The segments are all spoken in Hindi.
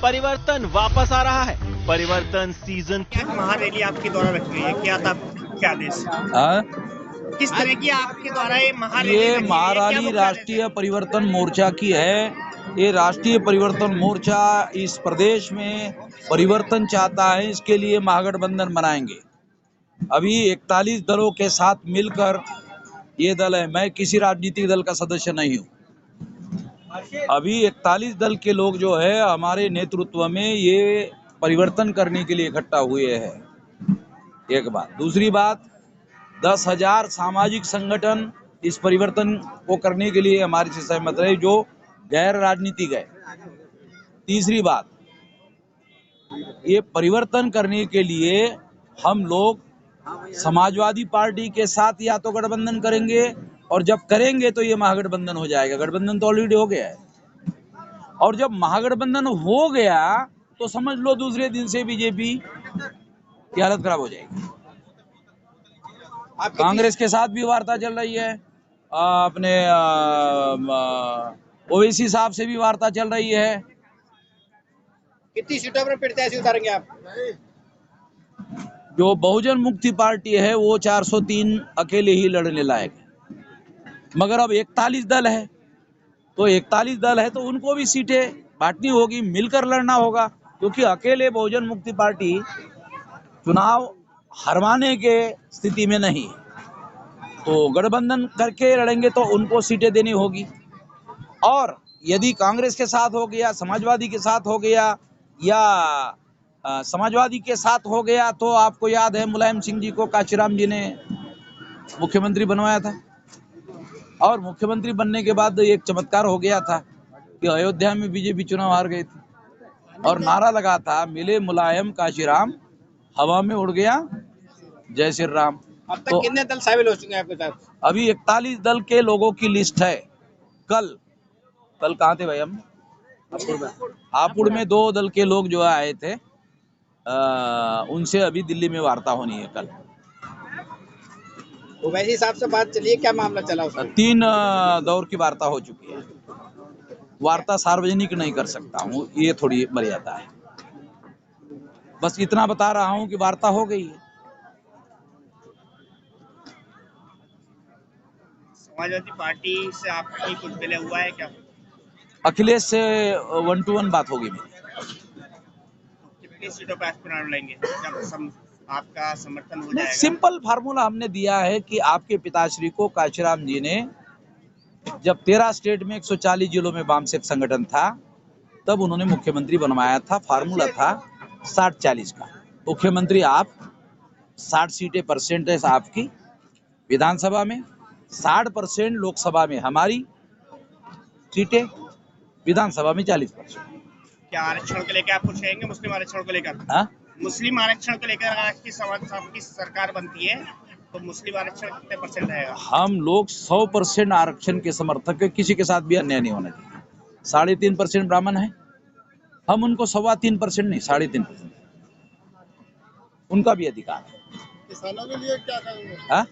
परिवर्तन वापस आ रहा है। परिवर्तन सीजन क्या महारैली आपके द्वारा रखी गई है, क्या था क्या आदेश? किस तरह की आपके द्वारा ये महारैली ये रखी गई है, क्या महारैली मुख्य आदेश राष्ट्रीय है? परिवर्तन मोर्चा की है। ये राष्ट्रीय परिवर्तन मोर्चा इस प्रदेश में परिवर्तन चाहता है, इसके लिए महागठबंधन बनाएंगे। अभी 41 दलों के साथ मिलकर ये दल है। मैं किसी राजनीतिक दल का सदस्य नहीं हूँ। अभी 41 दल के लोग जो है हमारे नेतृत्व में ये परिवर्तन करने के लिए इकट्ठा हुए हैं। एक बात। दूसरी बात, 10,000 सामाजिक संगठन इस परिवर्तन को करने के लिए हमारे से सहमत रहे, जो गैर राजनीतिक है। तीसरी बात, ये परिवर्तन करने के लिए हम लोग समाजवादी पार्टी के साथ या तो गठबंधन करेंगे, और जब करेंगे तो ये महागठबंधन हो जाएगा। गठबंधन तो ऑलरेडी हो गया है, और जब महागठबंधन हो गया तो समझ लो दूसरे दिन से बीजेपी की हालत खराब हो जाएगी। कांग्रेस के साथ भी वार्ता चल रही है, अपने ओवैसी साहब से भी वार्ता चल रही है। कितनी सीटों पर प्रत्याशी उतारेंगे आप? जो बहुजन मुक्ति पार्टी है वो 403 अकेले ही लड़ने लायक है, मगर अब 41 दल है, तो 41 दल है तो उनको भी सीटें बांटनी होगी, मिलकर लड़ना होगा, क्योंकि अकेले बहुजन मुक्ति पार्टी चुनाव हरवाने के स्थिति में नहीं है। तो गठबंधन करके लड़ेंगे तो उनको सीटें देनी होगी। और यदि कांग्रेस के साथ हो गया, समाजवादी के साथ हो गया, या समाजवादी के साथ हो गया, तो आपको याद है मुलायम सिंह जी को काशीराम जी ने मुख्यमंत्री बनवाया था, और मुख्यमंत्री बनने के बाद एक चमत्कार हो गया था कि अयोध्या में बीजेपी चुनाव हार गई थी, और नारा लगा था, मिले मुलायम काशीराम, हवा में उड़ गया जय श्री राम। अब तक कितने दल शामिल हो चुके हैं आपके साथ? अभी 41 दल के लोगों की लिस्ट है। कल कहाँ थे भाई हम? हापुड़ में 2 दल के लोग जो आए थे, उनसे अभी दिल्ली में वार्ता होनी है कल। ओवैसी साहब से बात चलिए, क्या मामला चला उसमें? 3 दौर की वार्ता हो चुकी है। वार्ता सार्वजनिक नहीं कर सकता हूँ, ये थोड़ी मर्यादा है। बस इतना बता रहा हूँ कि वार्ता हो गई है। समाजवादी पार्टी से आपकी कुछ मिले हुआ है क्या? अखिलेश से 1-to-1 बात होगी मेरी। कितनी सीटों पर चुनाव लड़ेंगे जब आपका समर्थन हो जाएगा? सिंपल फार्मूला हमने दिया है कि आपके पिताश्री को काशीराम जी ने, जब 13 स्टेट में 140 जिलों में वामसेप संगठन था, तब उन्होंने मुख्यमंत्री बनवाया था। फार्मूला था 60-40 का। मुख्यमंत्री आप, 60 सीटें परसेंटेज आपकी विधानसभा में, 60% लोकसभा में हमारी सीटें, विधानसभा में 40%। क्या आरक्षण को लेकर आप कुछ कहेंगे? मुस्लिम आरक्षण को लेकर? हाँ, मुस्लिम आरक्षण को लेकर अगर आपकी सरकार बनती है तो मुस्लिम आरक्षण कितने परसेंट रहेगा? हम लोग 100% आरक्षण के समर्थक है। किसी के साथ भी अन्याय नहीं होना चाहिए। 3.5% ब्राह्मण है, हम उनको 3.25% नहीं, 3.5%, उनका भी अधिकार है। किसानों के लिए क्या करेंगे? हाँ?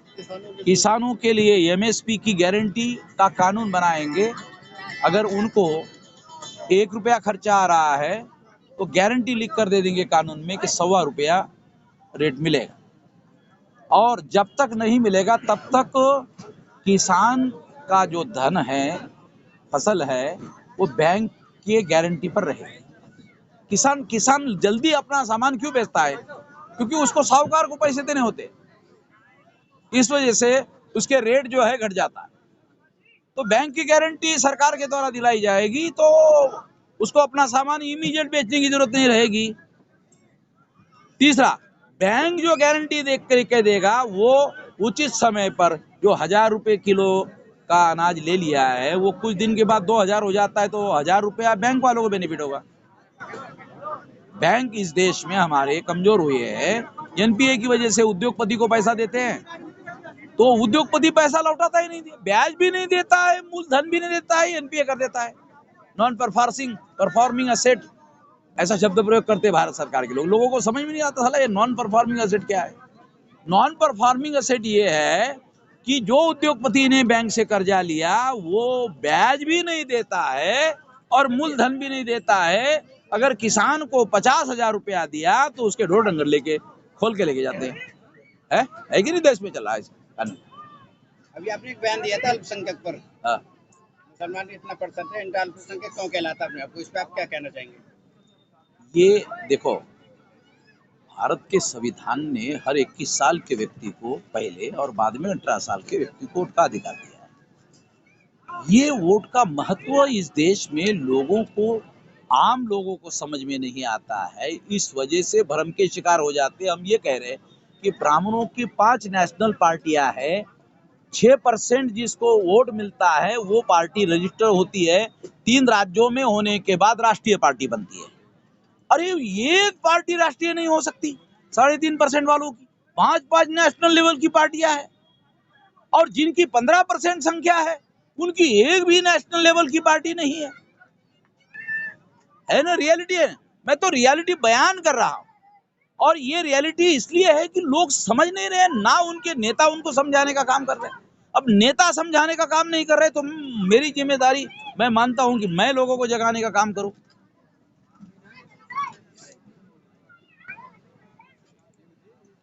किसानों के लिए MSP की गारंटी का कानून बनाएंगे। अगर उनको 1 रुपया खर्चा आ रहा है तो गारंटी लिख कर दे देंगे कानून में कि 1.25 रुपया रेट मिलेगा, और जब तक नहीं मिलेगा तब तक किसान का जो धन है, फसल है, वो बैंक की गारंटी पर रहेगी। किसान जल्दी अपना सामान क्यों बेचता है? क्योंकि उसको साहूकार को पैसे देने होते, इस वजह से उसके रेट जो है घट जाता है। तो बैंक की गारंटी सरकार के द्वारा दिलाई जाएगी, तो उसको अपना सामान इमीडिएट बेचने की जरूरत नहीं रहेगी। तीसरा, बैंक जो गारंटी दे करके देगा, वो उचित समय पर जो 1000 रुपए किलो का अनाज ले लिया है, वो कुछ दिन के बाद 2000 हो जाता है, तो 1000 रुपया बैंक वालों को बेनिफिट होगा। बैंक इस देश में हमारे कमजोर हुए हैं। NPA की वजह से उद्योगपति को पैसा देते हैं, तो उद्योगपति पैसा लौटाता ही नहीं, ब्याज भी नहीं देता है, मूलधन भी नहीं देता है, NPA कर देता है। नॉन परफॉर्मिंग असेट, ऐसा शब्द प्रयोग करते भारत सरकार के लोग। लोगों को समझ में नहीं आता साला ये नॉन परफॉर्मिंग असेट क्या है। नॉन परफॉर्मिंग असेट ये है कि जो उद्योगपति ने बैंक से कर्जा लिया वो ब्याज भी नहीं देता है और मूलधन भी नहीं देता है। अगर किसान को 50,000 रुपया दिया तो उसके ढोर डंगर लेके खोल के लेके जाते हैं। है कि नहीं? देश में चला है कानून। अभी आपने एक बयान दिया था अल्पसंख्यक पर। हाँ। मुसलमान इतना परसेंट है, इंटर अल्पसंख्यक क्यों कहलाता अपने आपको, इस पे आप क्या कहना चाहेंगे? ये देखो, भारत के संविधान ने हर 21 साल के व्यक्ति को पहले और बाद में 18 साल के व्यक्ति को वोट का अधिकार दिया है। ये वोट का महत्व इस देश में आम लोगों को समझ में नहीं आता है, इस वजह से भ्रम के शिकार हो जाते हैं। हम ये कह रहे हैं कि ब्राह्मणों की 5 नेशनल पार्टियां हैं, 6% जिसको वोट मिलता है वो पार्टी रजिस्टर होती है, 3 राज्यों में होने के बाद राष्ट्रीय पार्टी बनती है। अरे एक पार्टी राष्ट्रीय नहीं हो सकती 3.5% वालों की, 5 नेशनल लेवल की पार्टियां हैं, और जिनकी 15% संख्या है उनकी एक भी नेशनल लेवल की पार्टी नहीं है ना? रियलिटी है। मैं तो रियलिटी बयान कर रहा हूं, और ये रियलिटी इसलिए है कि लोग समझ नहीं रहे, ना उनके नेता उनको समझाने का काम कर रहे हैं। अब नेता समझाने का काम नहीं कर रहे तो मेरी जिम्मेदारी, मैं मानता हूं कि मैं लोगों को जगाने का काम करूं।